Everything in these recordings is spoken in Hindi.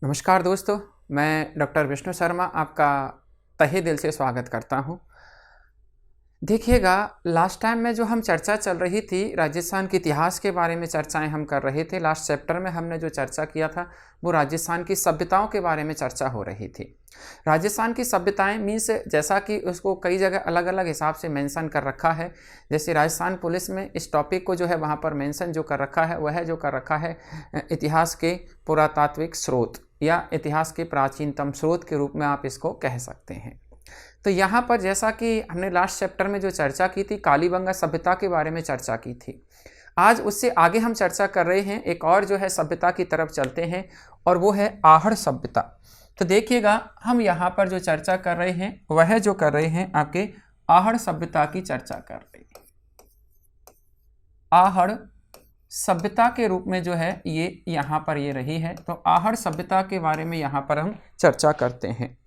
नमस्कार दोस्तों, मैं डॉक्टर विष्णु शर्मा आपका तहे दिल से स्वागत करता हूं। देखिएगा, लास्ट टाइम में जो हम चर्चा चल रही थी, राजस्थान के इतिहास के बारे में चर्चाएं हम कर रहे थे। लास्ट चैप्टर में हमने जो चर्चा किया था वो राजस्थान की सभ्यताओं के बारे में चर्चा हो रही थी। राजस्थान की सभ्यताएं मीन्स जैसा कि उसको कई जगह अलग अलग हिसाब से मेंशन कर रखा है। जैसे राजस्थान पुलिस में इस टॉपिक को जो है वहाँ पर मेंशन जो कर रखा है वह जो कर रखा है इतिहास के पुरातात्विक स्रोत या इतिहास के प्राचीनतम स्रोत के रूप में आप इसको कह सकते हैं। तो यहाँ पर जैसा कि हमने लास्ट चैप्टर में जो चर्चा की थी, कालीबंगा सभ्यता के बारे में चर्चा की थी। आज उससे आगे हम चर्चा कर रहे हैं, एक और जो है सभ्यता की तरफ चलते हैं और वो है आहड़ सभ्यता। तो देखिएगा, हम यहाँ पर जो चर्चा कर रहे हैं वह जो कर रहे हैं आपके आहड़ सभ्यता की चर्चा कर रहे हैं। आहड़ सभ्यता के रूप में जो है ये यहाँ पर ये रही है। तो आहड़ सभ्यता के बारे में यहाँ पर हम चर्चा करते हैं।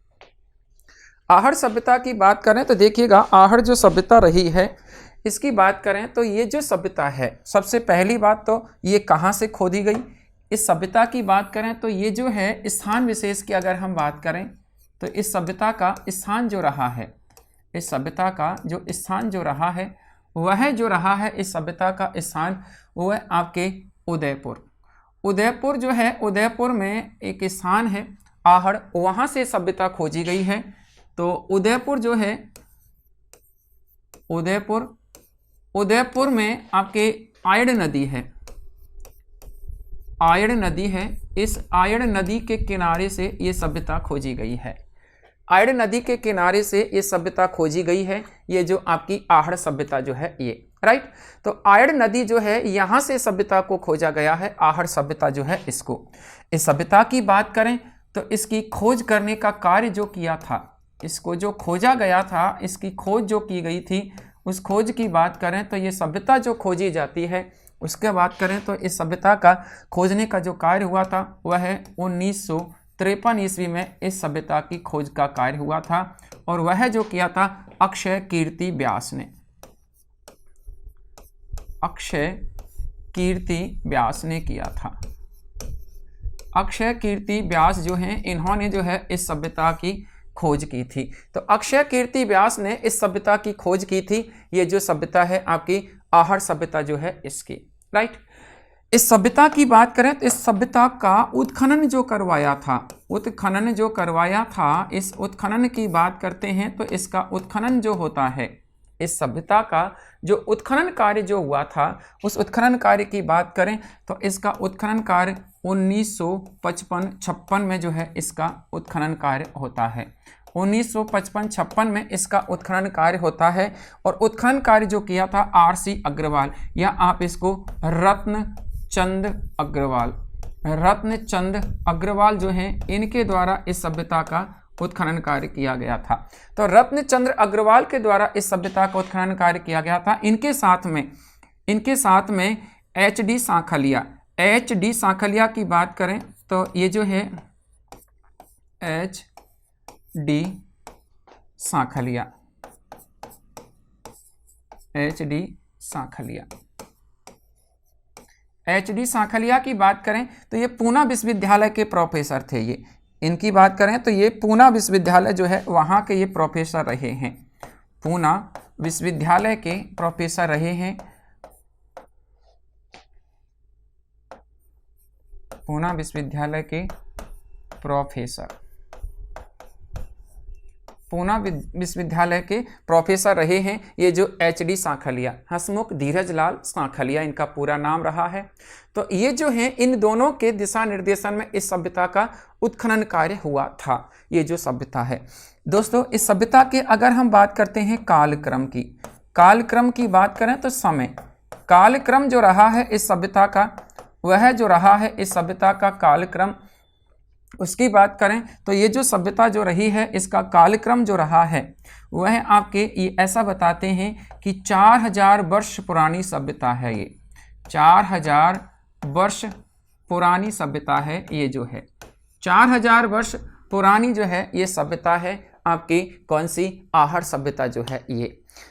आहड़ सभ्यता की बात करें तो देखिएगा, आहड़ जो सभ्यता रही है इसकी बात करें तो ये जो सभ्यता है, सबसे पहली बात तो ये कहाँ से खोदी गई। इस सभ्यता की बात करें तो ये जो है स्थान विशेष की अगर हम बात करें तो इस सभ्यता का स्थान जो रहा है, इस सभ्यता का जो स्थान जो रहा है वह जो रहा है, इस सभ्यता का स्थान वह आपके उदयपुर। उदयपुर जो है, उदयपुर में एक स्थान है आहड़, वहाँ से सभ्यता खोजी गई है। तो उदयपुर जो है, उदयपुर में आपके आयड़ नदी है, आयड़ नदी है। इस आयड़ नदी के किनारे से ये सभ्यता खोजी गई है। आयड़ नदी के किनारे से ये सभ्यता खोजी गई है, ये जो आपकी आहड़ सभ्यता जो है ये, राइट। तो आयड़ नदी जो है यहाँ से सभ्यता को खोजा गया है, आहड़ सभ्यता जो है इसको। इस सभ्यता की बात करें तो इसकी खोज करने का कार्य जो किया था, इसको जो खोजा गया था, इसकी खोज जो की गई थी, उस खोज की बात करें तो ये सभ्यता जो खोजी जाती है उसके बात करें तो इस सभ्यता का खोजने का जो कार्य हुआ था वह है 1953 ईस्वी में इस सभ्यता की खोज का कार्य हुआ था। और वह जो किया था अक्षय कीर्ति व्यास ने, अक्षय कीर्ति व्यास ने किया था। अक्षय कीर्ति व्यास जो हैं, इन्होंने जो है इस सभ्यता की खोज की थी। तो अक्षय कीर्ति व्यास ने इस सभ्यता की खोज की थी। ये जो सभ्यता है आपकी आहड़ सभ्यता जो है इसकी, राइट। इस सभ्यता की बात करें तो इस सभ्यता का उत्खनन जो करवाया था, उत्खनन जो करवाया था, इस उत्खनन की बात करते हैं तो इसका उत्खनन जो होता है, इस सभ्यता का जो उत्खनन कार्य जो हुआ था, उस उत्खनन कार्य की बात करें तो इसका उत्खनन कार्य 1955-56 में जो है इसका उत्खनन कार्य होता है। 1955-56 में इसका उत्खनन कार्य होता है। और उत्खनन कार्य जो किया था आर.सी. अग्रवाल, या आप इसको रत्नचंद अग्रवाल, रत्नचंद अग्रवाल जो हैं इनके द्वारा इस सभ्यता का उत्खनन कार्य किया गया था। तो रत्नचंद्र अग्रवाल के द्वारा इस सभ्यता का उत्खनन कार्य किया गया था। इनके साथ में एच.डी. सांखलिया, एच.डी. सांखलिया की बात करें तो ये जो है H D. Sankalia, H D. Sankalia, H D. Sankalia की बात करें तो ये पूना विश्वविद्यालय के प्रोफेसर थे। ये इनकी बात करें तो ये पूना विश्वविद्यालय जो है वहाँ के ये प्रोफेसर रहे हैं, पूना विश्वविद्यालय के प्रोफेसर रहे हैं, पूना विश्वविद्यालय के प्रोफेसर, पूना विश्वविद्यालय के प्रोफेसर रहे हैं ये जो एच.डी. सांखलिया, हसमुख धीरज लाल सांखलिया इनका पूरा नाम रहा है। तो ये जो है इन दोनों के दिशा निर्देशन में इस सभ्यता का उत्खनन कार्य हुआ था। ये जो सभ्यता है दोस्तों, इस सभ्यता के अगर हम बात करते हैं कालक्रम की, कालक्रम की बात करें तो समय कालक्रम जो रहा है इस सभ्यता का, वह जो रहा है इस सभ्यता का कालक्रम, उसकी बात करें तो ये जो सभ्यता जो रही है इसका कालक्रम जो रहा है वह आपके ये ऐसा बताते हैं कि 4000 वर्ष पुरानी सभ्यता है। ये 4000 वर्ष पुरानी सभ्यता है। ये जो है 4000 वर्ष पुरानी जो है ये सभ्यता है आपकी, कौन सी, आहड़ सभ्यता जो है ये।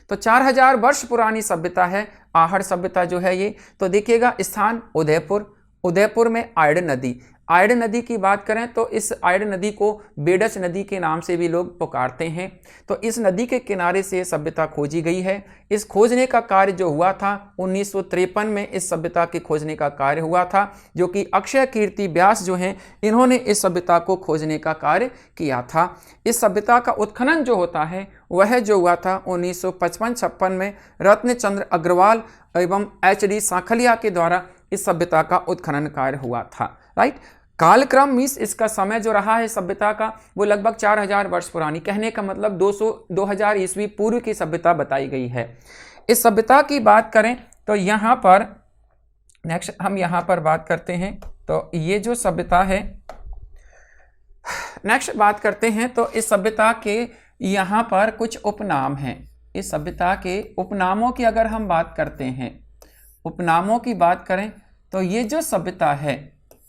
तो 4000 वर्ष पुरानी सभ्यता है आहड़ सभ्यता जो है ये। तो देखिएगा स्थान उदयपुर, उदयपुर में आयड़ नदी, आयड नदी की बात करें तो इस आयड नदी को बेडच नदी के नाम से भी लोग पुकारते हैं। तो इस नदी के किनारे से सभ्यता खोजी गई है। इस खोजने का कार्य जो हुआ था 1953 में इस सभ्यता के खोजने का कार्य हुआ था, जो कि अक्षय कीर्ति व्यास जो हैं इन्होंने इस सभ्यता को खोजने का कार्य किया था। इस सभ्यता का उत्खनन जो होता है वह जो हुआ था 1955-56 में रत्नचंद्र अग्रवाल एवं एच.डी. सांखलिया के द्वारा इस सभ्यता का उत्खनन कार्य हुआ था। राइट, कालक्रम मीन्स इसका समय जो रहा है सभ्यता का वो लगभग 4000 वर्ष पुरानी, कहने का मतलब 2000 ईस्वी पूर्व की सभ्यता बताई गई है। इस सभ्यता की बात करें तो यहाँ पर नेक्स्ट हम यहाँ पर बात करते हैं। तो ये जो सभ्यता है, नेक्स्ट बात करते हैं तो इस सभ्यता के यहाँ पर कुछ उपनाम हैं। इस सभ्यता के उपनामों की अगर हम बात करते हैं, उपनामों की बात करें तो ये जो सभ्यता है,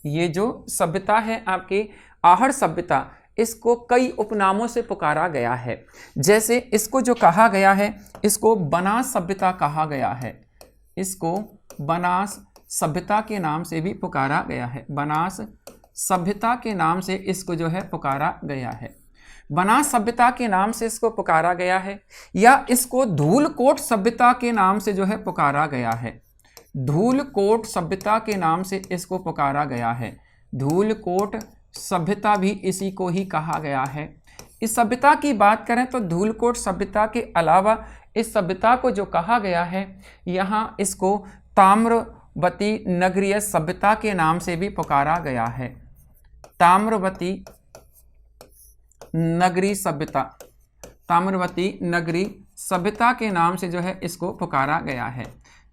ये जो सभ्यता है आपकी आहड़ सभ्यता, इसको कई उपनामों से पुकारा गया है। जैसे इसको जो कहा गया है, इसको बनास सभ्यता कहा गया है। इसको बनास सभ्यता के नाम से भी पुकारा गया है। बनास सभ्यता के नाम से इसको जो है पुकारा गया है। बनास सभ्यता के नाम से इसको पुकारा गया है, या इसको धूलकोट सभ्यता के नाम से जो है पुकारा गया है। धूलकोट सभ्यता के नाम से इसको पुकारा गया है। धूलकोट सभ्यता भी इसी को ही कहा गया है। इस सभ्यता की बात करें तो धूलकोट सभ्यता के अलावा इस सभ्यता को जो कहा गया है, यहाँ इसको ताम्रवती नगरीय सभ्यता के नाम से भी पुकारा गया है। ताम्रवती नगरी सभ्यता, ताम्रवती नगरी सभ्यता के नाम से जो है इसको पुकारा गया है।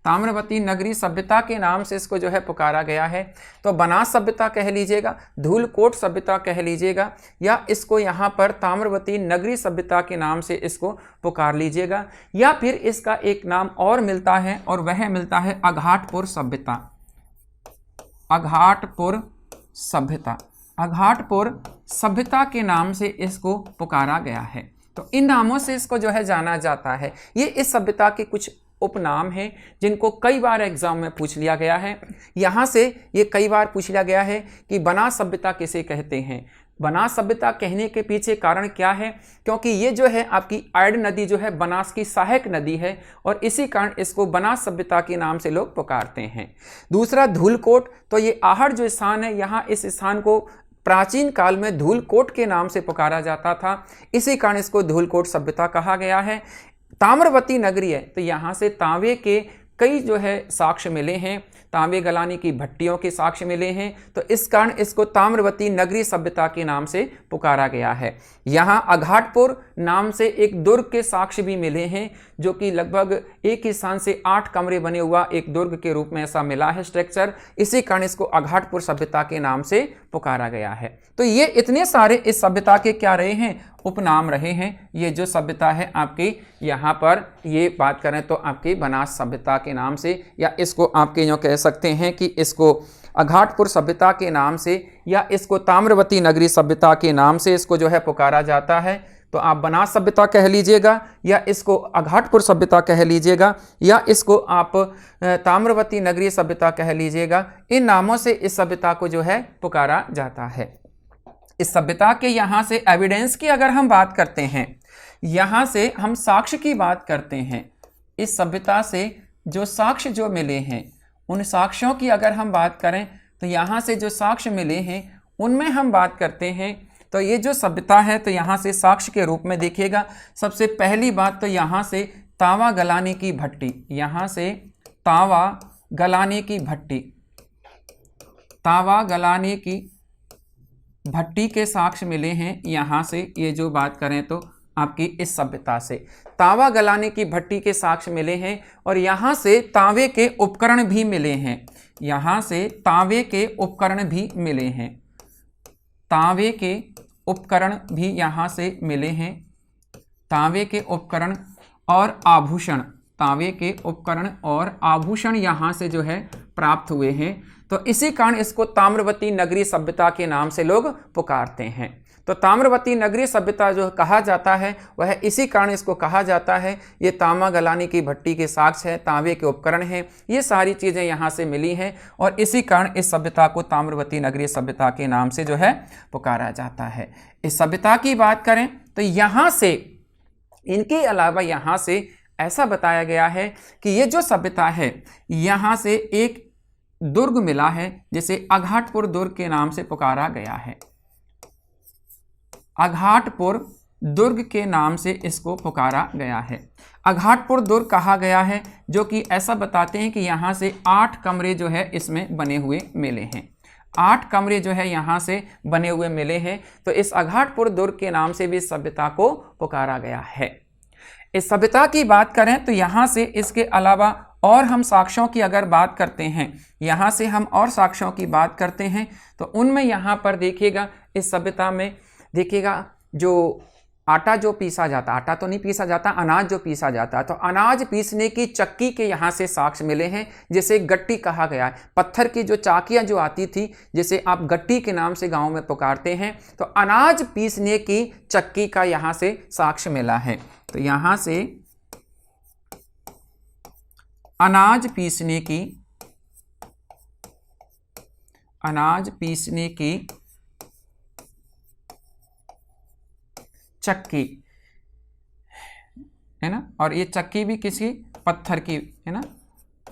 ताम्रवती नगरी सभ्यता के नाम से इसको जो है पुकारा गया है। तो बनास सभ्यता कह लीजिएगा, धूलकोट सभ्यता कह लीजिएगा, या इसको यहाँ पर ताम्रवती नगरी सभ्यता के नाम से इसको पुकार लीजिएगा, या फिर इसका एक नाम और मिलता है और वह मिलता है अघाटपुर सभ्यता। अघाटपुर सभ्यता, अघाटपुर सभ्यता के नाम से इसको पुकारा गया है। तो इन नामों से इसको जो है जाना जाता है। ये इस सभ्यता के कुछ उपनाम हैं जिनको कई बार एग्जाम में पूछ लिया गया है। यहाँ से ये कई बार पूछ लिया गया है कि बनास सभ्यता किसे कहते हैं। बनास सभ्यता कहने के पीछे कारण क्या है, क्योंकि ये जो है आपकी आयड नदी जो है बनास की सहायक नदी है और इसी कारण इसको बनास सभ्यता के नाम से लोग पुकारते हैं। दूसरा धूलकोट, तो ये आहड़ जो स्थान है, यहाँ इस स्थान को प्राचीन काल में धूलकोट के नाम से पुकारा जाता था, इसी कारण इसको धूलकोट सभ्यता कहा गया है। ताम्रवती नगरी है, तो यहाँ से तांबे के कई जो है साक्ष्य मिले हैं, तांबे गलाने की भट्टियों के साक्ष्य मिले हैं, तो इस कारण इसको ताम्रवती नगरी सभ्यता के नाम से पुकारा गया है। यहाँ अघाटपुर नाम से एक दुर्ग के साक्ष्य भी मिले हैं, जो कि लगभग एक ही स्थान से 8 कमरे बने हुआ एक दुर्ग के रूप में ऐसा मिला है स्ट्रक्चर, इसी कारण इसको अघाटपुर सभ्यता के नाम से पुकारा गया है। तो ये इतने सारे इस सभ्यता के क्या रहे हैं, उपनाम रहे हैं। ये जो सभ्यता है आपकी यहाँ पर ये बात करें तो आपकी बनास सभ्यता के नाम से, या इसको आपके यूँ कह सकते हैं कि इसको अघाटपुर सभ्यता के नाम से या इसको ताम्रवती नगरी सभ्यता के नाम से इसको जो है पुकारा जाता है। तो आप बनास सभ्यता कह लीजिएगा, या इसको अघाटपुर सभ्यता कह लीजिएगा, या इसको आप ताम्रवती नगरी सभ्यता कह लीजिएगा। इन नामों से इस सभ्यता को जो है पुकारा जाता है। इस सभ्यता के यहाँ से एविडेंस की अगर हम बात करते हैं, यहाँ से हम साक्ष्य की बात करते हैं। इस सभ्यता से जो साक्ष्य जो मिले हैं, उन साक्ष्यों की अगर हम बात करें तो यहाँ से जो साक्ष्य मिले हैं उनमें हम बात करते हैं। तो ये जो सभ्यता है, तो यहाँ से साक्ष्य के रूप में देखिएगा। सबसे पहली बात तो यहाँ से तांबा गलाने की भट्टी, यहाँ से तांबा गलाने की भट्टी, तांबा गलाने की भट्टी के साक्ष्य मिले हैं। यहाँ से ये जो बात करें तो आपकी इस सभ्यता से तांबा गलाने की भट्टी के साक्ष्य मिले हैं, और यहाँ से तांबे के उपकरण भी मिले हैं। यहाँ से तांबे के उपकरण भी मिले हैं, तांबे के उपकरण भी यहाँ से मिले हैं। तांबे के उपकरण और आभूषण, तांबे के उपकरण और आभूषण यहाँ से जो है प्राप्त हुए हैं। तो इसी कारण इसको ताम्रवती नगरी सभ्यता के नाम से लोग पुकारते हैं। तो तो ताम्रवती नगरीय सभ्यता जो कहा जाता है वह इसी कारण इसको कहा जाता है। ये तांबा गलाने की भट्टी के साक्ष्य है, तांबे के उपकरण हैं, ये सारी चीज़ें यहाँ से मिली हैं और इसी कारण इस सभ्यता को ताम्रवती नगरीय सभ्यता के नाम से जो है पुकारा जाता है। इस सभ्यता की बात करें तो यहाँ से, इनके अलावा यहाँ से ऐसा बताया गया है कि ये जो सभ्यता है यहाँ से एक दुर्ग मिला है जिसे अघाटपुर दुर्ग के नाम से पुकारा गया है। अघाटपुर दुर्ग के नाम से इसको पुकारा गया है। अघाटपुर दुर्ग कहा गया है जो कि ऐसा बताते हैं कि यहाँ से 8 कमरे जो है इसमें बने हुए मिले हैं। 8 कमरे जो है यहाँ से बने हुए मिले हैं। तो इस अघाटपुर दुर्ग के नाम से भी इस सभ्यता को पुकारा गया है। इस सभ्यता की बात करें तो यहाँ से इसके अलावा और हम साक्ष्यों की अगर बात करते हैं, यहाँ से हम और साक्ष्यों की बात करते हैं तो उनमें यहाँ पर देखिएगा, इस सभ्यता में देखिएगा जो आटा जो पीसा जाता, आटा तो नहीं पीसा जाता, अनाज जो पीसा जाता है, तो अनाज पीसने की चक्की के यहाँ से साक्ष्य मिले हैं जिसे गट्टी कहा गया है। पत्थर की जो चाकियाँ जो आती थी जिसे आप गट्टी के नाम से गांव में पुकारते हैं, तो अनाज पीसने की चक्की का यहाँ से साक्ष्य मिला है। तो यहाँ से अनाज पीसने की चक्की है ना, और ये चक्की भी किसी पत्थर की है ना,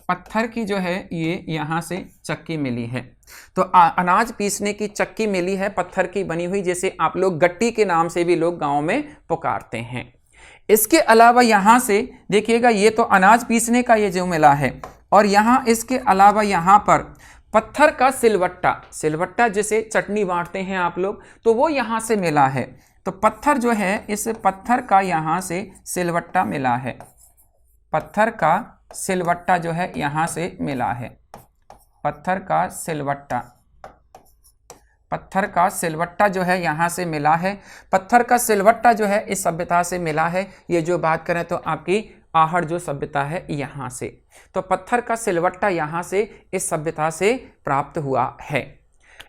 पत्थर की जो है ये यहाँ से चक्की मिली है। तो अनाज पीसने की चक्की मिली है पत्थर की बनी हुई, जैसे आप लोग गट्टी के नाम से भी लोग गांव में पुकारते हैं। इसके अलावा यहाँ से देखिएगा, ये तो अनाज पीसने का ये जो मिला है, और यहाँ इसके अलावा यहाँ पर पत्थर का सिलवट्टा, सिलवट्टा जिसे चटनी बांटते हैं आप लोग, तो वो यहाँ से मिला है। तो पत्थर जो है, इस पत्थर का यहाँ से सिलवट्टा मिला है, पत्थर का सिलवट्टा जो है यहाँ से मिला है, पत्थर का सिलवट्टा, पत्थर का सिलवट्टा जो है यहाँ से मिला है। पत्थर का सिलवट्टा जो है इस सभ्यता से मिला है। ये जो बात करें तो आपकी आहड़ जो सभ्यता है यहाँ से, तो पत्थर का सिलवट्टा यहाँ से इस सभ्यता से प्राप्त हुआ है।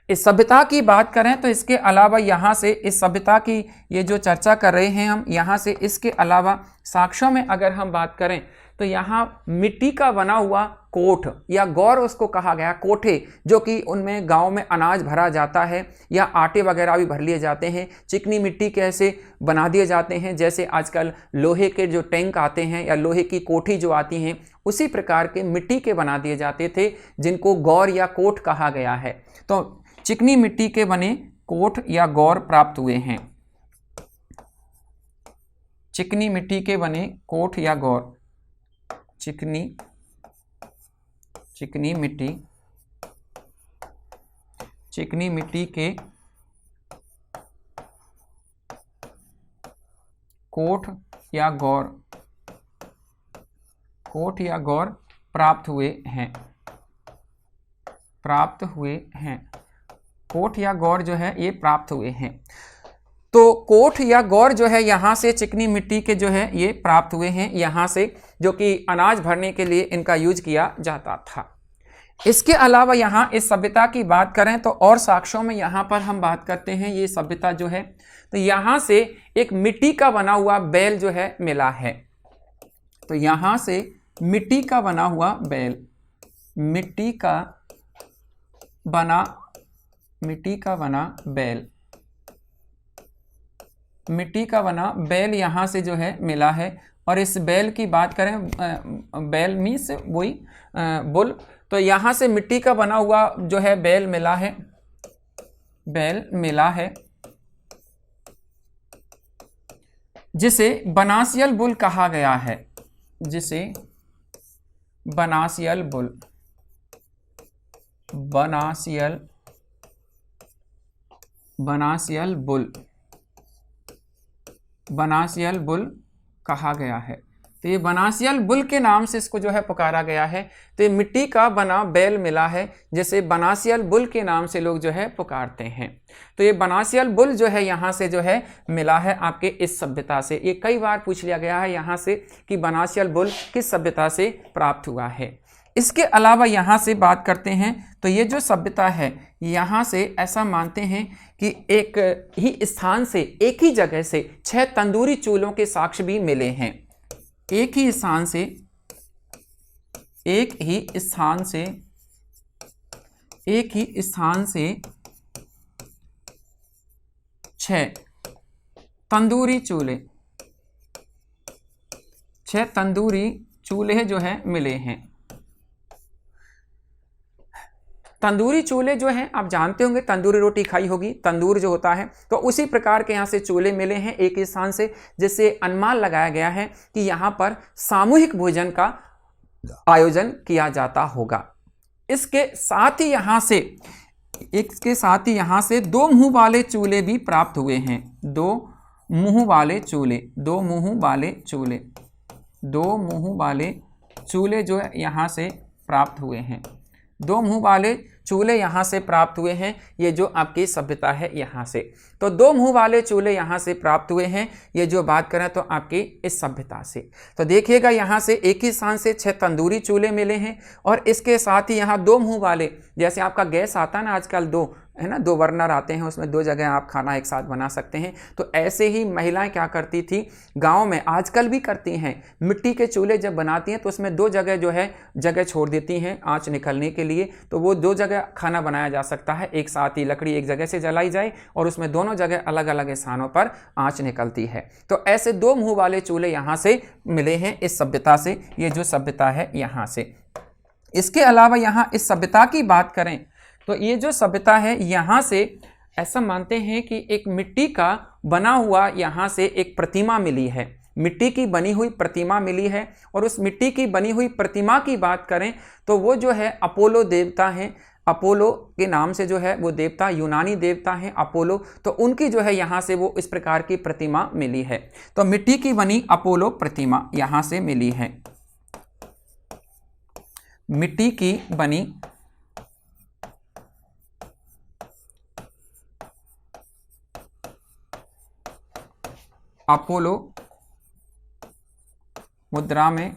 इस सभ्यता की बात करें तो इसके अलावा यहाँ से इस सभ्यता की ये जो चर्चा कर रहे हैं हम, यहाँ से इसके अलावा साक्ष्यों में अगर हम बात करें तो यहाँ मिट्टी का बना हुआ कोठ या गौर उसको कहा गया, कोठे जो कि उनमें गांव में अनाज भरा जाता है या आटे वगैरह भी भर लिए जाते हैं। चिकनी मिट्टी के ऐसे बना दिए जाते हैं जैसे आजकल लोहे के जो टैंक आते हैं या लोहे की कोठी जो आती हैं, उसी प्रकार के मिट्टी के बना दिए जाते थे जिनको गौर या कोठ कहा गया है। तो चिकनी मिट्टी के बने कोठ या गौर प्राप्त हुए हैं। चिकनी मिट्टी के बने कोठ या गौर, चिकनी मिट्टी के कोठ या गौर प्राप्त हुए हैं, कोठ या गौर जो है ये प्राप्त हुए हैं। तो कोठ या गौर जो है यहाँ से चिकनी मिट्टी के जो है ये प्राप्त हुए हैं यहाँ से, जो कि अनाज भरने के लिए इनका यूज किया जाता था। इसके अलावा यहाँ इस सभ्यता की बात करें तो और साक्ष्यों में यहाँ पर हम बात करते हैं ये सभ्यता जो है, तो यहाँ से एक मिट्टी का बना हुआ बैल जो है मिला है। तो यहाँ से मिट्टी का बना हुआ बैल, मिट्टी का बना बैल यहाँ से जो है मिला है। और इस बैल की बात करें, बैल मीन्स वही बुल, तो यहाँ से मिट्टी का बना हुआ जो है बैल मिला है, जिसे बनासियल बुल कहा गया है, जिसे बनासियल बुल कहा गया है। तो ये बनासियल बुल के नाम से इसको जो है पुकारा गया है। तो ये मिट्टी का बना बैल मिला है जिसे बनासियल बुल के नाम से लोग जो है पुकारते हैं। तो ये बनासियल बुल जो है यहाँ से जो है मिला है आपके इस सभ्यता से। ये कई बार पूछ लिया गया है यहाँ से कि बनासियल बुल किस सभ्यता से प्राप्त हुआ है। इसके अलावा यहाँ से बात करते हैं तो ये जो सभ्यता है यहाँ से ऐसा मानते हैं कि एक ही स्थान से, एक ही जगह से 6 तंदूरी चूल्हों के साक्ष्य भी मिले हैं। एक ही स्थान से 6 तंदूरी चूल्हे जो है मिले हैं। तंदूरी चूल्हे जो हैं आप जानते होंगे, तंदूरी रोटी खाई होगी, तंदूर जो होता है, तो उसी प्रकार के यहाँ से चूल्हे मिले हैं एक स्थान से, जिससे अनुमान लगाया गया है कि यहाँ पर सामूहिक भोजन का आयोजन किया जाता होगा। इसके साथ ही यहाँ से 2 मुंह वाले चूल्हे भी प्राप्त हुए हैं। 2 मुंह वाले चूल्हे जो है यहाँ से प्राप्त हुए हैं। 2 मुंह वाले चूल्हे यहाँ से प्राप्त हुए हैं, ये जो आपकी सभ्यता है यहाँ से। तो 2 मुंह वाले चूल्हे यहाँ से प्राप्त हुए हैं, ये जो बात करें तो आपकी इस सभ्यता से। तो देखिएगा यहाँ से एक ही स्थान से 6 तंदूरी चूल्हे मिले हैं, और इसके साथ ही यहाँ 2 मुंह वाले, जैसे आपका गैस आता है ना आजकल 2, है ना, 2 बर्नर आते हैं, उसमें 2 जगह आप खाना एक साथ बना सकते हैं। तो ऐसे ही महिलाएं क्या करती थी गांव में, आजकल भी करती हैं, मिट्टी के चूल्हे जब बनाती हैं तो उसमें 2 जगह जो है जगह छोड़ देती हैं आंच निकलने के लिए, तो वो 2 जगह खाना बनाया जा सकता है। एक साथ ही लकड़ी एक जगह से जलाई जाए और उसमें दोनों जगह अलग अलग स्थानों पर आंच निकलती है। तो ऐसे 2 मुंह वाले चूल्हे यहाँ से मिले हैं इस सभ्यता से, ये जो सभ्यता है यहाँ से। इसके अलावा यहाँ इस सभ्यता की बात करें तो ये जो सभ्यता है यहाँ से ऐसा मानते हैं कि एक मिट्टी का बना हुआ यहाँ से एक प्रतिमा मिली है, मिट्टी की बनी हुई प्रतिमा मिली है। और उस मिट्टी की बनी हुई प्रतिमा की बात करें तो वो जो है अपोलो देवता हैं, अपोलो के नाम से जो है वो देवता, यूनानी देवता हैं अपोलो, तो उनकी जो है यहाँ से वो इस प्रकार की प्रतिमा मिली है। तो मिट्टी की बनी अपोलो प्रतिमा यहाँ से मिली है, मिट्टी की बनी अपोलो मुद्रा में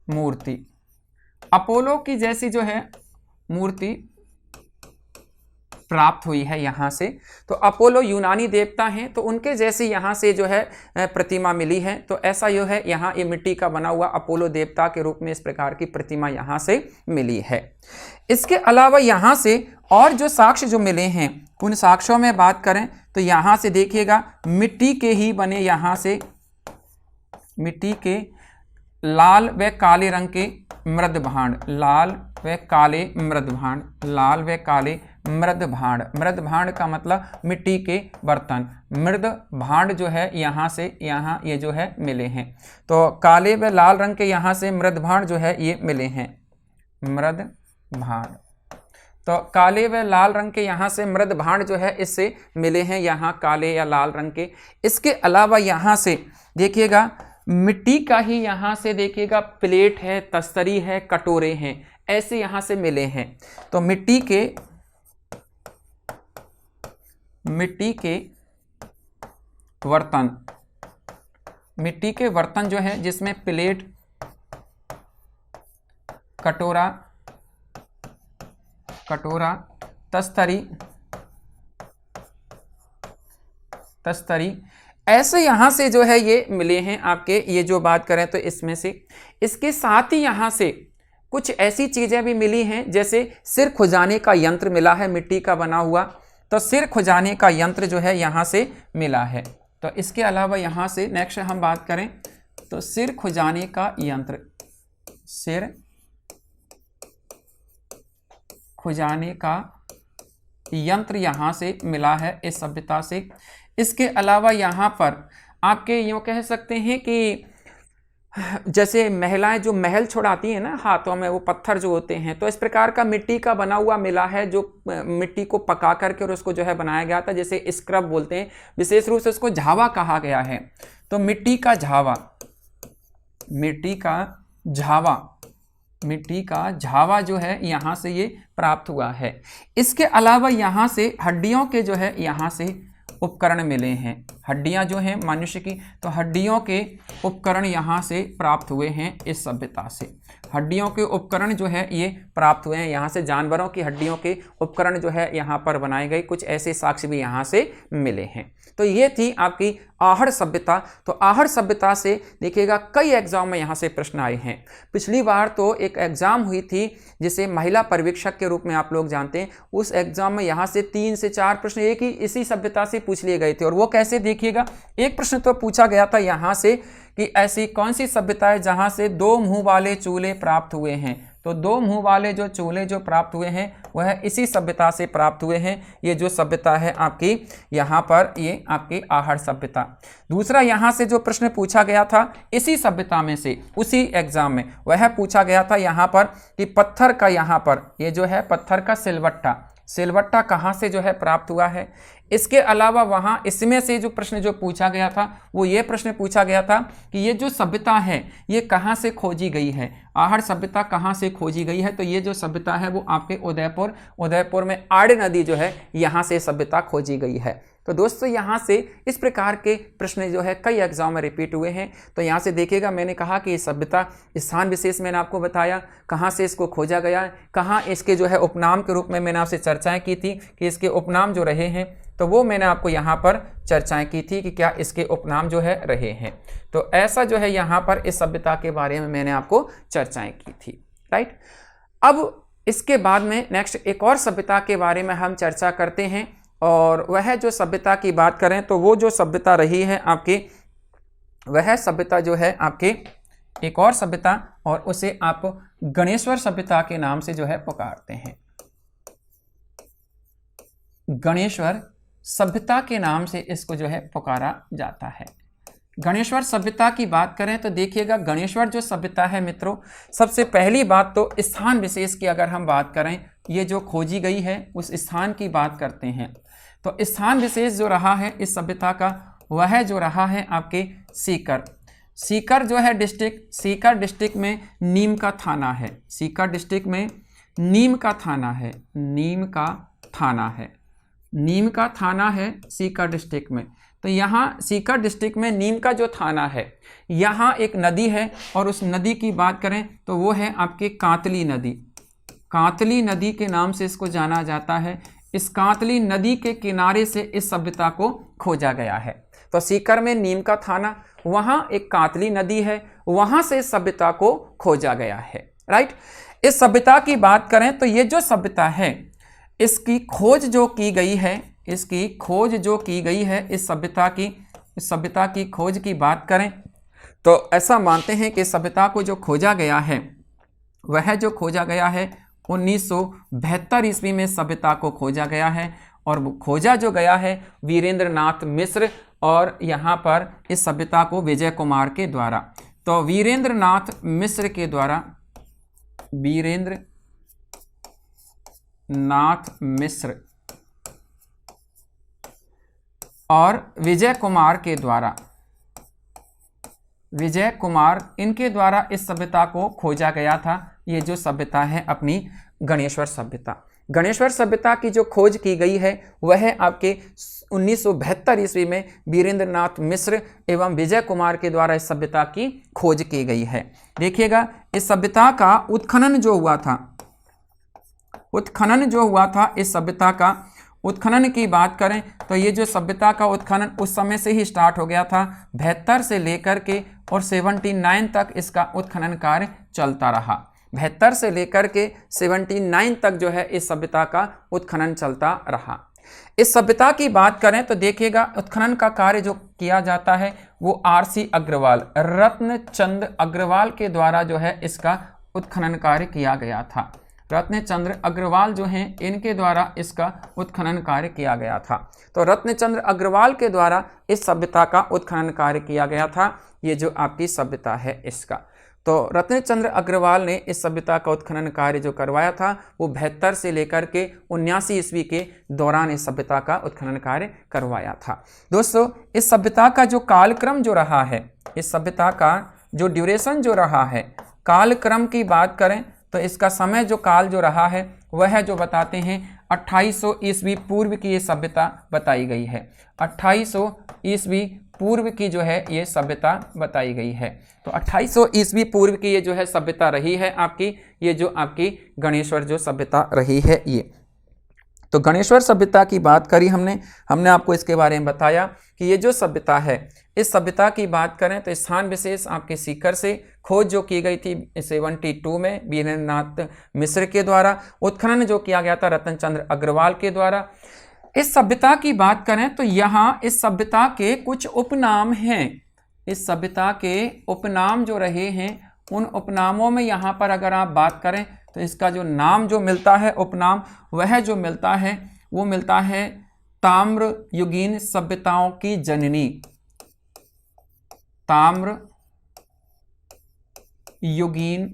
मूर्ति, अपोलो की जैसी जो है मूर्ति प्राप्त हुई है यहाँ से। तो अपोलो यूनानी देवता हैं, तो उनके जैसी यहाँ से जो है प्रतिमा मिली है। तो ऐसा जो है यहाँ ये मिट्टी का बना हुआ अपोलो देवता के रूप में इस प्रकार की प्रतिमा यहाँ से मिली है। इसके अलावा यहाँ से और जो साक्ष्य जो मिले हैं, उन साक्ष्यों में बात करें तो यहाँ से देखिएगा मिट्टी के ही बने, यहाँ से मिट्टी के लाल व काले रंग के मृद भांड, लाल व काले मृद भांड, लाल व काले मृद भांड, मृद भांड का मतलब मिट्टी के बर्तन, मृद भांड जो है यहाँ से यहाँ ये जो है मिले हैं। तो काले व लाल रंग के यहाँ से मृद भांड जो है ये मिले हैं, मृद भांड। तो काले व लाल रंग के यहाँ से मृद भांड जो है इससे मिले हैं यहाँ काले या लाल रंग के। इसके अलावा यहाँ से देखिएगा मिट्टी का ही यहाँ से देखिएगा प्लेट है, तस्तरी है, कटोरे हैं, ऐसे यहाँ से मिले हैं। तो मिट्टी के बर्तन, मिट्टी के बर्तन जो है जिसमें प्लेट, कटोरा, तस्तरी ऐसे यहाँ से जो है ये मिले हैं आपके। ये जो बात करें तो इसमें से, इसके साथ ही यहाँ से कुछ ऐसी चीज़ें भी मिली हैं, जैसे सिर खुजाने का यंत्र मिला है मिट्टी का बना हुआ। तो सिर खुजाने का यंत्र जो है यहाँ से मिला है। तो इसके अलावा यहाँ से नेक्स्ट हम बात करें तो सिर खुजाने का यंत्र, सिर खुजाने का यंत्र यहाँ से मिला है इस सभ्यता से। इसके अलावा यहाँ पर आपके यूँ कह सकते हैं कि जैसे महिलाएं जो महल छुड़ाती हैं ना हाथों में, वो पत्थर जो होते हैं, तो इस प्रकार का मिट्टी का बना हुआ मिला है जो मिट्टी को पका करके और उसको जो है बनाया गया था, जैसे स्क्रब बोलते हैं, विशेष रूप से उसको झावा कहा गया है। तो मिट्टी का झावा जो है यहाँ से ये प्राप्त हुआ है। इसके अलावा यहाँ से हड्डियों के जो है यहाँ से उपकरण मिले हैं, हड्डियां जो हैं मनुष्य की, तो हड्डियों के उपकरण यहाँ से प्राप्त हुए हैं इस सभ्यता से। हड्डियों के उपकरण जो है ये प्राप्त हुए हैं यहाँ से, जानवरों की हड्डियों के उपकरण जो है यहाँ पर बनाए गए, कुछ ऐसे साक्ष्य भी यहाँ से मिले हैं। तो ये थी आपकी आहड़ सभ्यता। तो आहड़ सभ्यता से देखिएगा कई एग्जाम में यहाँ से प्रश्न आए हैं। पिछली बार तो एक एग्जाम हुई थी जिसे महिला पर्यवेक्षक के रूप में आप लोग जानते हैं, उस एग्जाम में यहाँ से 3 से 4 प्रश्न एक ही इसी सभ्यता से पूछ लिए गए थे। और वो कैसे, देखिएगा एक प्रश्न तो पूछा गया था यहाँ से कि ऐसी कौन सी सभ्यता है जहाँ से 2 मुंह वाले चूल्हे प्राप्त हुए हैं। तो 2 मुंह वाले जो चूल्हे जो प्राप्त हुए हैं वह इसी सभ्यता से प्राप्त हुए हैं। ये जो सभ्यता है आपकी यहाँ पर, ये आपकी आहड़ सभ्यता। दूसरा यहाँ से जो प्रश्न पूछा गया था इसी सभ्यता में से, उसी एग्जाम में वह पूछा गया था यहाँ पर कि पत्थर का, यहाँ पर ये जो है पत्थर का सिलवट्टा, सिलवट्टा कहाँ से जो है प्राप्त हुआ है। इसके अलावा वहाँ इसमें से जो प्रश्न जो पूछा गया था वो ये प्रश्न पूछा गया था कि ये जो सभ्यता है ये कहाँ से खोजी गई है, आहड़ सभ्यता कहाँ से खोजी गई है। तो ये जो सभ्यता है वो आपके उदयपुर में आड़े नदी जो है यहाँ से सभ्यता खोजी गई है। तो दोस्तों यहाँ से इस प्रकार के प्रश्न जो है कई एग्जाम में रिपीट हुए हैं। तो यहाँ से देखिएगा, मैंने कहा कि सभ्यता स्थान विशेष मैंने आपको बताया, कहाँ से इसको खोजा गया है, कहाँ इसके जो है उपनाम के रूप में मैंने आपसे चर्चाएं की थी कि इसके उपनाम जो रहे हैं, तो वो मैंने आपको यहाँ पर चर्चाएं की थी कि क्या इसके उपनाम जो है रहे हैं। तो ऐसा जो है यहाँ पर इस सभ्यता के बारे में मैंने आपको चर्चाएं की थी, राइट। अब इसके बाद में नेक्स्ट एक और सभ्यता के बारे में हम चर्चा करते हैं, और वह जो सभ्यता की बात करें तो वो जो सभ्यता रही है आपकी, वह सभ्यता जो है आपकी एक और सभ्यता, और उसे आप गणेश्वर सभ्यता के नाम से जो है पुकारते हैं। गणेश्वर सभ्यता के नाम से इसको जो है पुकारा जाता है। गणेश्वर सभ्यता की बात करें तो देखिएगा, गणेश्वर जो सभ्यता है मित्रों, सबसे पहली बात तो स्थान विशेष की अगर हम बात करें, ये जो खोजी गई है उस स्थान की बात करते हैं। तो स्थान विशेष जो रहा है इस सभ्यता का, वह जो रहा है आपके सीकर। सीकर जो है डिस्ट्रिक्ट, सीकर डिस्ट्रिक्ट में नीम का थाना है। सीकर डिस्ट्रिक्ट में नीम का थाना है, नीम का थाना है, नीम का थाना है सीकर डिस्ट्रिक्ट में। तो यहाँ सीकर डिस्ट्रिक्ट में नीम का जो थाना है, यहाँ एक नदी है, और उस नदी की बात करें तो वो है आपकी कांतली नदी। कांतली नदी के नाम से इसको जाना जाता है। इस कांतली नदी के किनारे से इस सभ्यता को खोजा गया है। तो सीकर में नीम का थाना, वहाँ एक कांतली नदी है, वहाँ से इस सभ्यता को खोजा गया है, राइट। इस सभ्यता की बात करें तो ये जो सभ्यता है इसकी खोज जो की गई है, इसकी खोज जो की गई है इस सभ्यता की खोज की बात करें तो ऐसा मानते हैं कि सभ्यता को जो खोजा गया है, वह जो खोजा गया है 1972 ईस्वी में सभ्यता को खोजा गया है। और खोजा जो गया है वीरेंद्र नाथ मिश्र, और यहाँ पर इस सभ्यता को विजय कुमार के द्वारा। तो वीरेंद्र नाथ मिश्र के द्वारा, वीरेंद्र नाथ मिश्र और विजय कुमार के द्वारा, विजय कुमार, इनके द्वारा इस सभ्यता को खोजा गया था। ये जो सभ्यता है अपनी गणेश्वर सभ्यता। गणेश्वर सभ्यता की जो खोज की गई है वह आपके 1972 ईस्वी में वीरेंद्र नाथ मिश्र एवं विजय कुमार के द्वारा इस सभ्यता की खोज की गई है। देखिएगा, इस सभ्यता का उत्खनन जो हुआ था, उत्खनन जो हुआ था इस सभ्यता का, उत्खनन की बात करें तो ये जो सभ्यता का उत्खनन उस समय से ही स्टार्ट हो गया था। 72 से लेकर के और 79 तक इसका उत्खनन कार्य चलता रहा। 72 से लेकर के 79 तक जो है इस सभ्यता का उत्खनन चलता रहा। इस सभ्यता की बात करें तो देखिएगा, उत्खनन का कार्य जो किया जाता है वो RC अग्रवाल, रत्नचंद अग्रवाल के द्वारा जो है इसका उत्खनन कार्य किया गया था। रत्नचंद्र अग्रवाल जो हैं इनके द्वारा इसका उत्खनन कार्य किया गया था। तो रत्नचंद्र अग्रवाल के द्वारा इस सभ्यता का उत्खनन कार्य किया गया था। ये जो आपकी सभ्यता है इसका, तो रत्नचंद्र अग्रवाल ने इस सभ्यता का उत्खनन कार्य जो करवाया था वो 72 से लेकर के 79 ईस्वी के दौरान इस सभ्यता का उत्खनन कार्य करवाया था। दोस्तों, इस सभ्यता का जो कालक्रम जो रहा है, इस सभ्यता का जो ड्यूरेशन जो रहा है, कालक्रम की बात करें तो इसका समय जो काल जो रहा है वह जो बताते हैं 2800 ईस्वी पूर्व की ये सभ्यता बताई गई है। 2800 ईस्वी पूर्व की जो है ये सभ्यता बताई गई है। तो 2800 ईस्वी पूर्व की ये जो है सभ्यता रही है आपकी, ये जो आपकी गणेश्वर जो सभ्यता रही है ये। तो गणेश्वर सभ्यता की बात करी हमने आपको इसके बारे में बताया कि ये जो सभ्यता है, इस सभ्यता की बात करें तो स्थान विशेष आपके सीकर से खोज जो की गई थी 72 में वीरेंद्रनाथ मिश्र के द्वारा, उत्खनन जो किया गया था रतन चंद्र अग्रवाल के द्वारा। इस सभ्यता की बात करें तो यहाँ इस सभ्यता के कुछ उपनाम हैं। इस सभ्यता के उपनाम जो रहे हैं, उन उपनामों में यहाँ पर अगर आप बात करें तो इसका जो नाम जो मिलता है उपनाम, वह जो मिलता है वो मिलता है ताम्र युगीन सभ्यताओं की जननी। ताम्र युगीन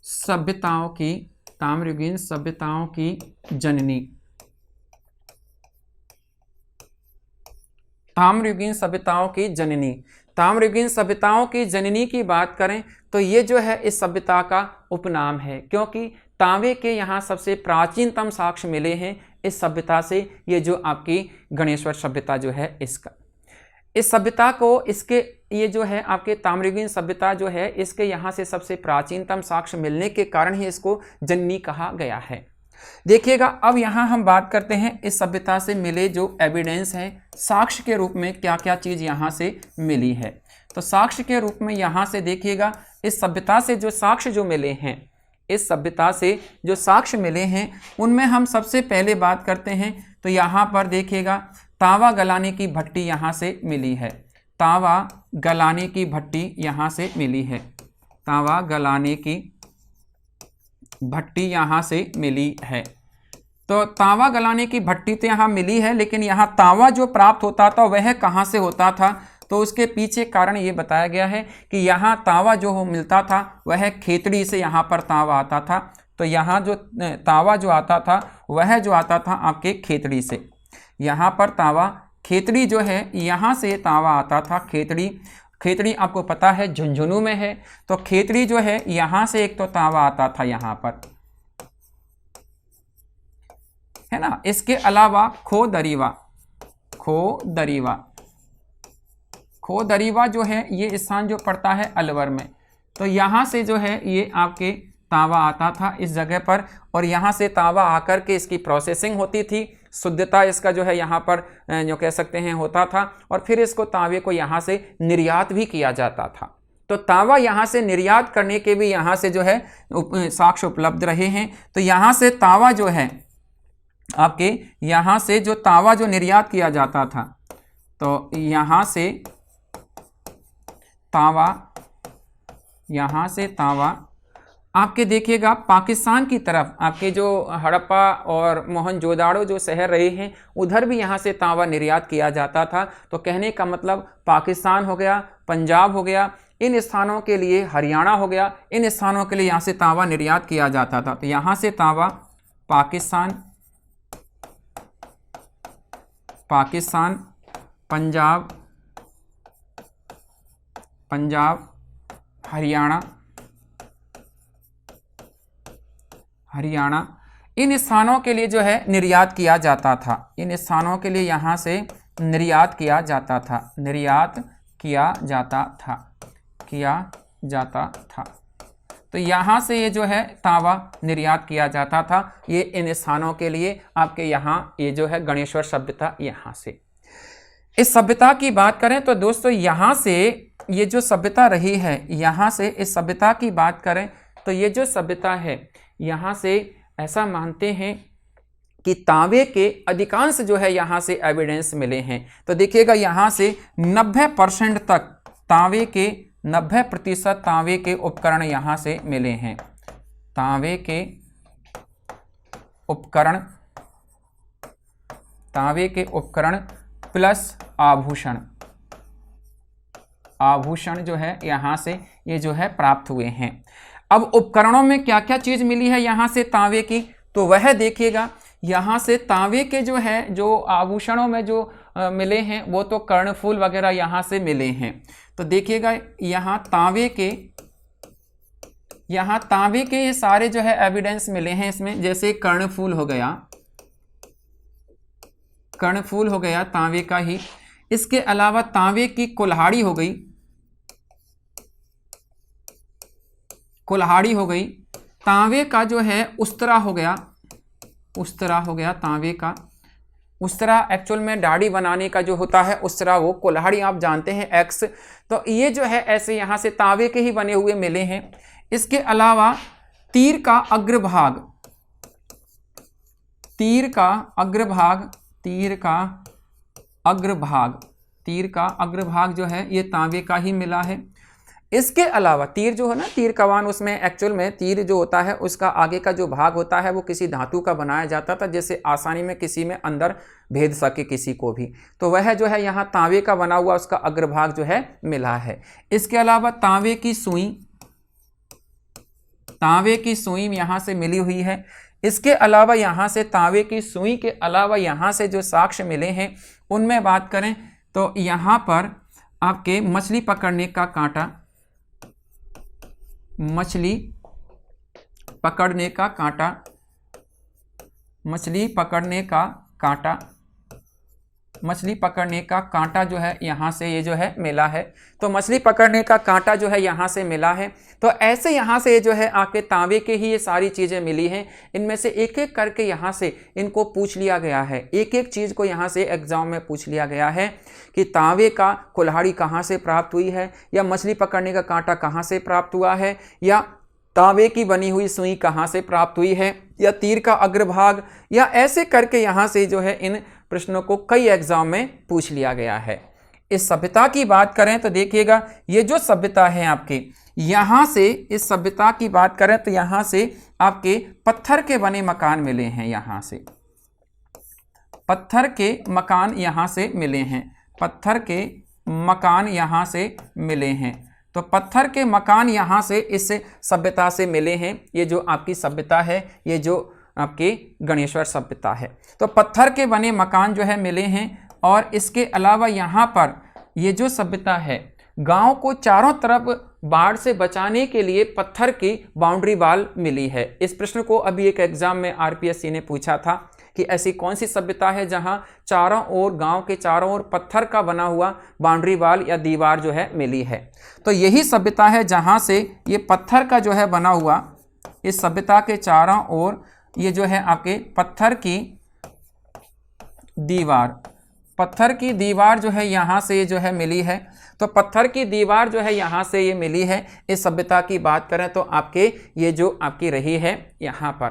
सभ्यताओं की जननी। ताम्रयुगीन सभ्यताओं की जननी। ताम्रयुगीन सभ्यताओं की जननी की बात करें तो ये जो है इस सभ्यता का उपनाम है, क्योंकि तांबे के यहाँ सबसे प्राचीनतम साक्ष्य मिले हैं इस सभ्यता से। ये जो आपकी गणेश्वर सभ्यता जो है इसका, इस सभ्यता को इसके ये जो है आपके ताम्रयुगीन सभ्यता जो है इसके यहाँ से सबसे प्राचीनतम साक्ष्य मिलने के कारण ही इसको जननी कहा गया है। देखिएगा अब यहाँ हम बात करते हैं इस सभ्यता से मिले जो एविडेंस हैं, साक्ष्य के रूप में क्या क्या चीज़ यहाँ से मिली है। तो साक्ष्य के रूप में यहाँ से देखिएगा इस सभ्यता से जो साक्ष्य जो मिले हैं, इस सभ्यता से जो साक्ष्य मिले हैं उनमें हम सबसे पहले बात करते हैं तो यहाँ पर देखिएगा तांबा गलाने की भट्टी यहाँ से मिली है। तांबा गलाने की भट्टी यहाँ से मिली है। तांबा गलाने की भट्टी यहाँ से मिली है। तो तांबा गलाने की भट्टी तो यहाँ मिली है, लेकिन यहाँ तांबा जो प्राप्त होता था वह कहाँ से होता था, तो उसके पीछे कारण ये बताया गया है कि यहाँ तांबा जो मिलता था वह खेतड़ी से यहाँ पर तांबा आता था। तो यहाँ जो तांबा जो आता था वह जो आता था आपके खेतड़ी से। यहाँ पर तांबा खेतड़ी जो है यहाँ से तांबा आता था। खेतड़ी आपको पता है झुंझुनू में है, तो खेतड़ी जो है यहाँ से एक तो तांबा आता था यहाँ पर, है ना। इसके अलावा खोदरीवा जो है ये स्थान जो पड़ता है अलवर में, तो यहाँ से जो है ये आपके तांबा आता था इस जगह पर, और यहाँ से तांबा आकर के इसकी प्रोसेसिंग होती थी, शुद्धता इसका जो है यहाँ पर जो कह सकते हैं होता था, और फिर इसको तांबे को यहाँ से निर्यात भी किया जाता था। तो तांबा यहाँ से निर्यात करने के भी यहाँ से जो है साक्ष्य उपलब्ध रहे हैं। तो यहाँ से तांबा जो है आपके यहाँ से जो तांबा जो निर्यात किया जाता था, तो यहाँ से तांबा आपके देखिएगा पाकिस्तान की तरफ, आपके जो हड़प्पा और मोहनजोदाड़ो जो शहर रहे हैं उधर भी यहाँ से तांबा निर्यात किया जाता था। तो कहने का मतलब पाकिस्तान हो गया, पंजाब हो गया, इन स्थानों के लिए हरियाणा हो गया, इन स्थानों के लिए यहाँ से तांबा निर्यात किया जाता था। तो यहाँ से तांबा पाकिस्तान, पंजाब, हरियाणा इन स्थानों के लिए जो है निर्यात किया जाता था। इन स्थानों के लिए यहाँ से निर्यात किया जाता था। तो यहाँ से ये जो है तांबा निर्यात किया जाता था, ये इन स्थानों के लिए आपके यहाँ ये जो है गणेश्वर सभ्यता। यहाँ से इस सभ्यता की बात करें तो दोस्तों यहाँ से ये जो सभ्यता रही है, यहाँ से इस सभ्यता की बात करें तो ये जो सभ्यता है यहाँ से ऐसा मानते हैं कि तांबे के अधिकांश जो है यहाँ से एविडेंस मिले हैं। तो देखिएगा यहाँ से 90% तक तांबे के 90% तांबे के उपकरण यहाँ से मिले हैं। तांबे के उपकरण प्लस आभूषण जो है यहाँ से ये जो है प्राप्त हुए हैं। अब उपकरणों में क्या क्या चीज़ मिली है यहाँ से तांबे की, तो वह देखिएगा यहाँ से तांबे के जो है जो आभूषणों में जो मिले हैं वो तो कर्णफूल वगैरह यहाँ से मिले हैं। तो देखिएगा यहाँ तांबे के ये सारे जो है एविडेंस मिले हैं इसमें, जैसे कर्णफूल हो गया तांबे का ही। इसके अलावा तांबे की कुल्हाड़ी हो गई, तांबे का जो है उस्तरा हो गया तांबे का। उस्तरा एक्चुअल में दाढ़ी बनाने का जो होता है उस्तरा, वो कुल्हाड़ी आप जानते हैं एक्स। तो ये जो है ऐसे यहाँ से तांबे के ही बने हुए मिले हैं। इसके अलावा तीर का अग्रभाग जो है ये तांबे का ही मिला है। इसके अलावा तीर जो है ना, तीर कमान, उसमें एक्चुअल में तीर जो होता है उसका आगे का जो भाग होता है वो किसी धातु का बनाया जाता था, जिससे आसानी में किसी में अंदर भेद सके किसी को भी। तो वह जो है यहाँ तांबे का बना हुआ उसका अग्रभाग जो है मिला है। इसके अलावा तांबे की सुई यहाँ से मिली हुई है। इसके अलावा यहाँ से तांबे की सुई के अलावा यहाँ से जो साक्ष्य मिले हैं उनमें बात करें तो यहाँ पर आपके मछली पकड़ने का कांटा, मछली पकड़ने का कांटा जो है यहाँ से ये जो है मिला है। तो मछली पकड़ने का कांटा जो है यहाँ से मिला है। तो ऐसे यहाँ से ये जो है आपके तांबे के ही ये सारी चीज़ें मिली हैं। इनमें से एक एक करके यहाँ से इनको पूछ लिया गया है, एक एक चीज़ को यहाँ से एग्जाम में पूछ लिया गया है कि तांबे का कुल्हाड़ी कहाँ से प्राप्त हुई है, या मछली पकड़ने का कांटा कहाँ से प्राप्त हुआ है, या तांबे की बनी हुई सुई कहाँ से प्राप्त हुई है, या तीर का अग्रभाग, या ऐसे करके यहाँ से जो है इन प्रश्नों को कई एग्जाम में पूछ लिया गया है। इस सभ्यता की बात करें तो देखिएगा ये जो सभ्यता है आपके यहाँ से, इस सभ्यता की बात करें तो यहाँ से आपके पत्थर के बने मकान मिले हैं। यहाँ से पत्थर के मकान यहाँ से मिले हैं। तो पत्थर के मकान यहाँ से इस सभ्यता से मिले हैं। ये जो आपकी सभ्यता है, ये जो आपकी गणेश्वर सभ्यता है, तो पत्थर के बने मकान जो है मिले हैं। और इसके अलावा यहाँ पर ये जो सभ्यता है, गांव को चारों तरफ बाढ़ से बचाने के लिए पत्थर की बाउंड्री वाल मिली है। इस प्रश्न को अभी एक एग्जाम में आरपीएससी ने पूछा था कि ऐसी कौन सी सभ्यता है जहां चारों ओर, गांव के चारों ओर पत्थर का बना हुआ बाउंड्री वाल या दीवार जो है मिली है। तो यही सभ्यता है जहां से ये पत्थर का जो है बना हुआ, इस सभ्यता के चारों ओर ये जो है आपके पत्थर की दीवार जो है यहाँ से ये जो है मिली है। तो पत्थर की दीवार जो है यहाँ से ये मिली है। इस सभ्यता की बात करें तो आपके ये जो आपकी रही है यहाँ पर,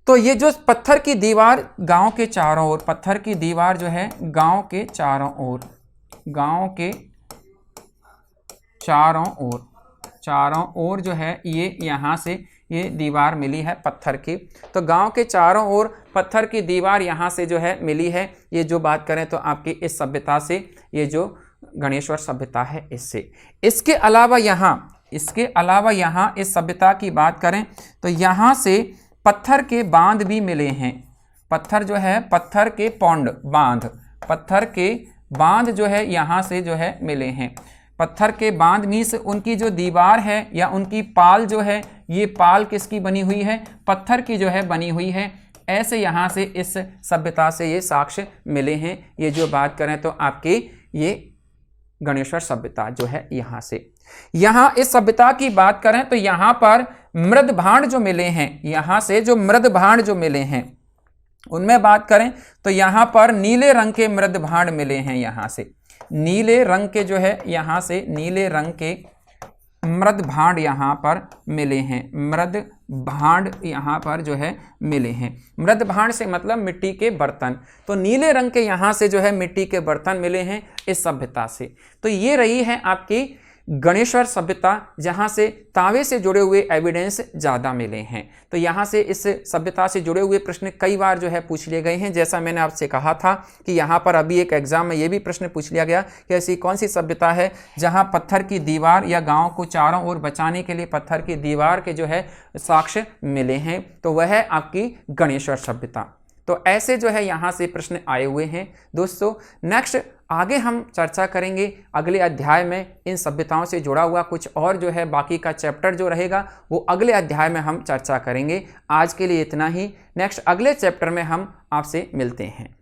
तो ये जो पत्थर की दीवार गांव के चारों ओर, पत्थर की दीवार जो है गांव के चारों ओर जो है ये यहाँ से ये दीवार मिली है पत्थर की। तो गांव के चारों ओर पत्थर की दीवार यहाँ से जो है मिली है। ये जो बात करें तो आपकी इस सभ्यता से, ये जो गणेश्वर सभ्यता है इससे। इसके अलावा यहाँ इस सभ्यता की बात करें तो यहाँ से पत्थर के बांध भी मिले हैं। पत्थर जो है, पत्थर के पौंड, पत्थर के बांध जो है यहाँ से जो है मिले हैं। पत्थर के बांध मीन्स उनकी जो दीवार है या उनकी पाल जो है, ये पाल किसकी बनी हुई है, पत्थर की जो है बनी हुई है। ऐसे यहाँ से इस सभ्यता से ये साक्ष्य मिले हैं। ये जो बात करें तो आपकी ये गणेश्वर सभ्यता जो है यहाँ से। यहाँ इस सभ्यता की बात करें तो यहाँ पर मृद भांड जो मिले हैं, यहाँ से जो मृद भांड जो मिले हैं उनमें बात करें तो यहाँ पर नीले रंग के मृद भांड मिले हैं। यहाँ से नीले रंग के जो है, यहाँ से नीले रंग के मृद भांड यहाँ पर मिले हैं। मृद भांड यहाँ पर जो है मिले हैं। मृद भांड से मतलब मिट्टी के बर्तन। तो नीले रंग के यहाँ से जो है मिट्टी के बर्तन मिले हैं इस सभ्यता से। तो ये रही है आपकी गणेश्वर सभ्यता, जहाँ से तांबे से जुड़े हुए एविडेंस ज़्यादा मिले हैं। तो यहाँ से इस सभ्यता से जुड़े हुए प्रश्न कई बार जो है पूछ लिए गए हैं। जैसा मैंने आपसे कहा था कि यहाँ पर अभी एक एग्जाम में ये भी प्रश्न पूछ लिया गया कि ऐसी कौन सी सभ्यता है जहाँ पत्थर की दीवार या गांव को चारों ओर बचाने के लिए पत्थर की दीवार के जो है साक्ष्य मिले हैं। तो वह है आपकी गणेश्वर सभ्यता। तो ऐसे जो है यहाँ से प्रश्न आए हुए हैं दोस्तों। नेक्स्ट आगे हम चर्चा करेंगे अगले अध्याय में इन सभ्यताओं से जुड़ा हुआ कुछ और जो है बाकी का चैप्टर जो रहेगा वो अगले अध्याय में हम चर्चा करेंगे। आज के लिए इतना ही, नेक्स्ट अगले चैप्टर में हम आपसे मिलते हैं।